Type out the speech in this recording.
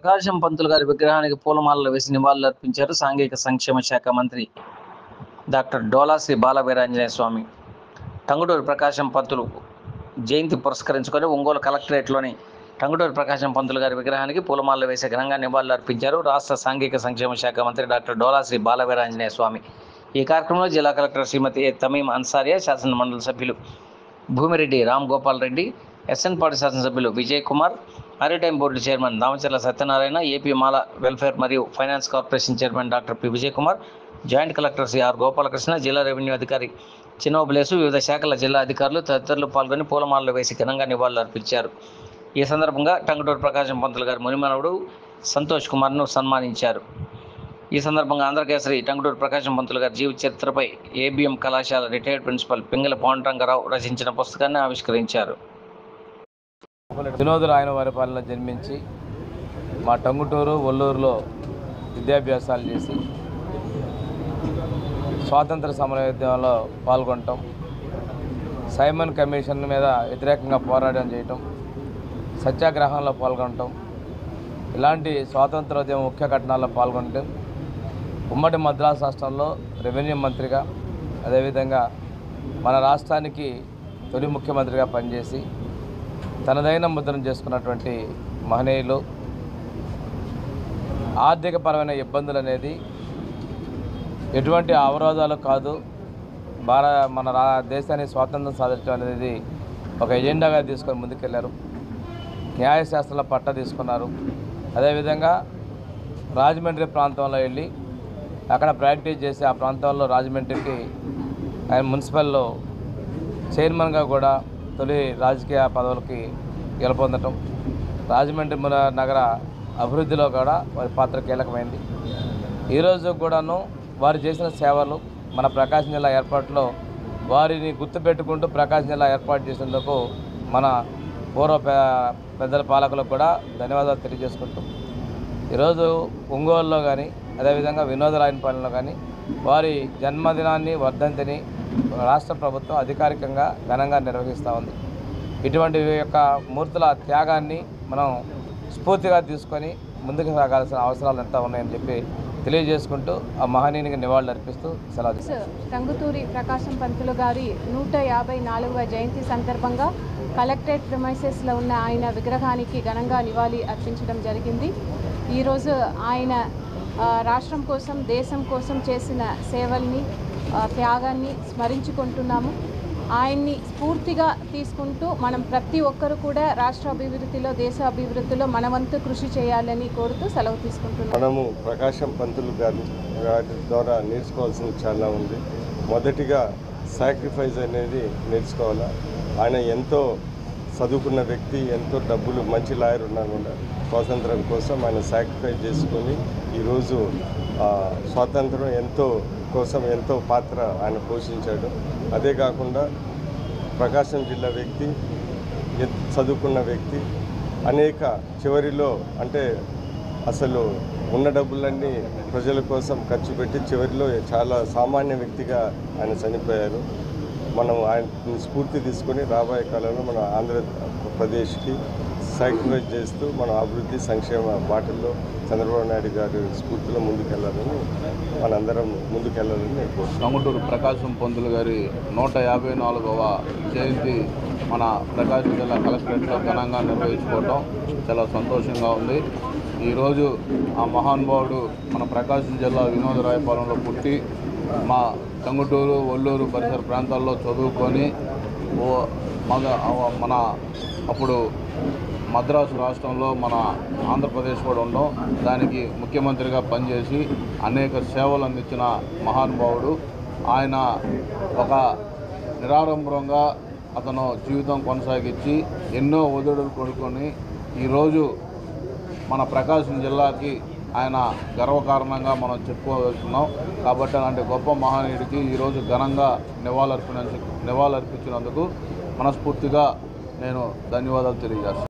ప్రకాశం పంతులు గారి విగ్రహానికి పూలమాలలు వేసి నివాళులర్పించారు సాంఘిక సంక్షేమ శాఖ మంత్రి డాక్టర్ డోలా శ్రీ బాలవీరాంజనేయ స్వామి. టంగుటూరి ప్రకాశం పంతులు జయంతి పురస్కరించుకొని ఒంగోలు కలెక్టరేట్లోని టంగుటూరి ప్రకాశం పంతులు గారి విగ్రహానికి పూలమాలలు వేసి ఘనంగా నివాళులర్పించారు రాష్ట్ర సాంఘిక సంక్షేమ శాఖ మంత్రి డాక్టర్ డోలా శ్రీ బాలవీరాంజనేయ స్వామి. ఈ కార్యక్రమంలో జిల్లా కలెక్టర్ శ్రీమతి తమీం అన్సారియా, శాసనమండలి సభ్యులు భూమిరెడ్డి రామ్ గోపాల్ రెడ్డి, ఎస్ఎన్పాటి శాసనసభ్యులు Vijay Kumar, maritime board chairman Damacharla Satyanarayana, AP Mala welfare మరియు finance corporation chairman doctor P Vijay Kumar, joint collector CR Gopalakrishna, జిల్లా రెవెన్యూ అధికారి చిన్నోబులేసు, వివిధ శాఖల జిల్లా అధికారులు తదితరులు పాల్గొని పూలమాలలు వేసి ఘనంగా నివాళులర్పించారు. ఈ సందర్భంగా టంగుటూరి ప్రకాశం పంతులు గారి మునిమనవుడు సంతోష్ కుమార్ను సన్మానించారు. ఈ సందర్భంగా ఆంధ్రకేసరి టంగుటూరి ప్రకాశం పంతులు గారి జీవిత చరిత్రపై ఏబిఎం కళాశాల రిటైర్డ్ ప్రిన్సిపల్ పింగళ పాండురంగారావు రచించిన పుస్తకాన్ని ఆవిష్కరించారు. వినోదరాయన వారి పాలన జన్మించి మా టంగుటూరు, ఒల్లూరులో విద్యాభ్యాసాలు చేసి స్వాతంత్ర సమరయోద్యమంలో పాల్గొనటం, సైమన్ కమిషన్ మీద వ్యతిరేకంగా పోరాటం చేయటం, సత్యాగ్రహంలో పాల్గొనటం, ఇలాంటి స్వాతంత్రోద్యమ ముఖ్య ఘటనల్లో పాల్గొనటం, ఉమ్మడి మద్రాసు రాష్ట్రంలో రెవెన్యూ మంత్రిగా, అదేవిధంగా మన రాష్ట్రానికి తొలి ముఖ్యమంత్రిగా పనిచేసి తనదైన ముద్రను చేసుకున్నటువంటి మహనీయులు. ఆర్థికపరమైన ఇబ్బందులు అనేది ఎటువంటి అవరోధాలు కాదు, మన దేశాన్ని స్వాతంత్రం సాధించడం అనేది ఒక ఎజెండాగా తీసుకొని ముందుకెళ్లారు. న్యాయశాస్త్రంలో పట్టా తీసుకున్నారు. అదేవిధంగా రాజమండ్రి ప్రాంతంలో వెళ్ళి అక్కడ ప్రాక్టీస్ చేసి ఆ ప్రాంతంలో రాజమండ్రికి ఆయన మున్సిపల్లో చైర్మన్గా కూడా తొలి రాజకీయ పదవులకి గెలుపొందటం, రాజమండ్రి నగర అభివృద్ధిలో కూడా వారి పాత్ర కీలకమైంది. ఈరోజు కూడాను వారు చేసిన సేవలు మన ప్రకాశం జిల్లా ఏర్పాటులో వారిని గుర్తుపెట్టుకుంటూ ప్రకాశం జిల్లా ఏర్పాటు చేసేందుకు మన పూర్వ పెద్దల పాలకులకు కూడా ధన్యవాదాలు తెలియజేసుకుంటాం. ఈరోజు ఒంగోలులో కానీ అదేవిధంగా వినోదరాయనపాలెంలో కానీ వారి జన్మదినాన్ని, వర్ధంతిని రాష్ట్ర ప్రభుత్వం అధికారికంగా ఘనంగా నిర్వహిస్తూ ఉంది. ఇటువంటి యొక్క మూర్తుల త్యాగాన్ని మనం స్ఫూర్తిగా తీసుకొని ముందుకు సాగాల్సిన అవసరాలు ఎంత ఉన్నాయని చెప్పి తెలియజేసుకుంటూ ఆ మహనీయునికి నివాళులు అర్పిస్తూ సెలవు. టంగుటూరి ప్రకాశం పంతులు గారి 154వ జయంతి సందర్భంగా కలెక్టరేట్ ప్రిమైసెస్లో ఉన్న ఆయన విగ్రహానికి ఘనంగా నివాళి అర్పించడం జరిగింది. ఈరోజు ఆయన రాష్ట్రం కోసం, దేశం కోసం చేసిన సేవల్ని, త్యాగాన్ని స్మరించుకుంటున్నాము. ఆయన్ని స్ఫూర్తిగా తీసుకుంటూ మనం ప్రతి ఒక్కరు కూడా రాష్ట్ర అభివృద్ధిలో, దేశ అభివృద్ధిలో మన వంతు కృషి చేయాలని కోరుతూ సెలవు తీసుకుంటున్నాం. మనము ప్రకాశం పంతులు గారి ద్వారా నేర్చుకోవాల్సింది చాలా ఉంది. మొదటిగా సాక్రిఫైస్ అనేది నేర్చుకోవాలా. ఆయన ఎంతో చదువుకున్న వ్యక్తి, ఎంతో డబ్బులు, మంచి లాయర్ ఉన్నా కూడా స్వాతంత్రం కోసం ఆయన సాక్రిఫైస్ చేసుకొని ఈరోజు స్వాతంత్రం ఎంతో పాత్ర ఆయన పోషించాడు. అదే కాకుండా ప్రకాశం జిల్లా వ్యక్తి, చదువుకున్న వ్యక్తి, అనేక చివరిలో అంటే అసలు ఉన్న డబ్బులన్నీ ప్రజల కోసం ఖర్చు పెట్టి చివరిలో చాలా సామాన్య వ్యక్తిగా ఆయన చనిపోయారు. మనం ఆయన స్ఫూర్తి తీసుకొని రాబోయే కాలంలో మన ఆంధ్రప్రదేశ్కి సాక్రిఫైస్ చేస్తూ మన అభివృద్ధి సంక్షేమ బాటల్లో చంద్రబాబు నాయుడు గారి స్ఫూర్తిలో ముందుకెళ్లాలని మనందరం ముందుకెళ్లాలని కోరుతున్నాం. టంగుటూరి ప్రకాశం పంతులు గారి 154వ జయంతి మన ప్రకాశం జిల్లా కలెక్టరేట్లో ఘనంగా నిర్వహించుకోవడం చాలా సంతోషంగా ఉంది. ఈరోజు ఆ మహానుభావుడు మన ప్రకాశం జిల్లా వినోదరాయపాలెంలో పుట్టి మా టంగుటూరు, ఒల్లూరు పరిసర ప్రాంతాల్లో చదువుకొని మన అప్పుడు మద్రాసు రాష్ట్రంలో మన ఆంధ్రప్రదేశ్ కూడా ఉండడం, దానికి ముఖ్యమంత్రిగా పనిచేసి అనేక సేవలు అందించిన మహానుభావుడు. ఆయన ఒక నిరాడంబరంగా అతను జీవితం కొనసాగించి ఎన్నో ఒత్తిడులు కొడుకొని ఈరోజు మన ప్రకాశం జిల్లాకి ఆయన గర్వకారణంగా మనం చెప్పుకోవచ్చున్నాం. కాబట్టి అలాంటి గొప్ప మహనీయుడికి ఈరోజు ఘనంగా నివాళులర్పించినందుకు మనస్ఫూర్తిగా నేను ధన్యవాదాలు తెలియజేస్తాను.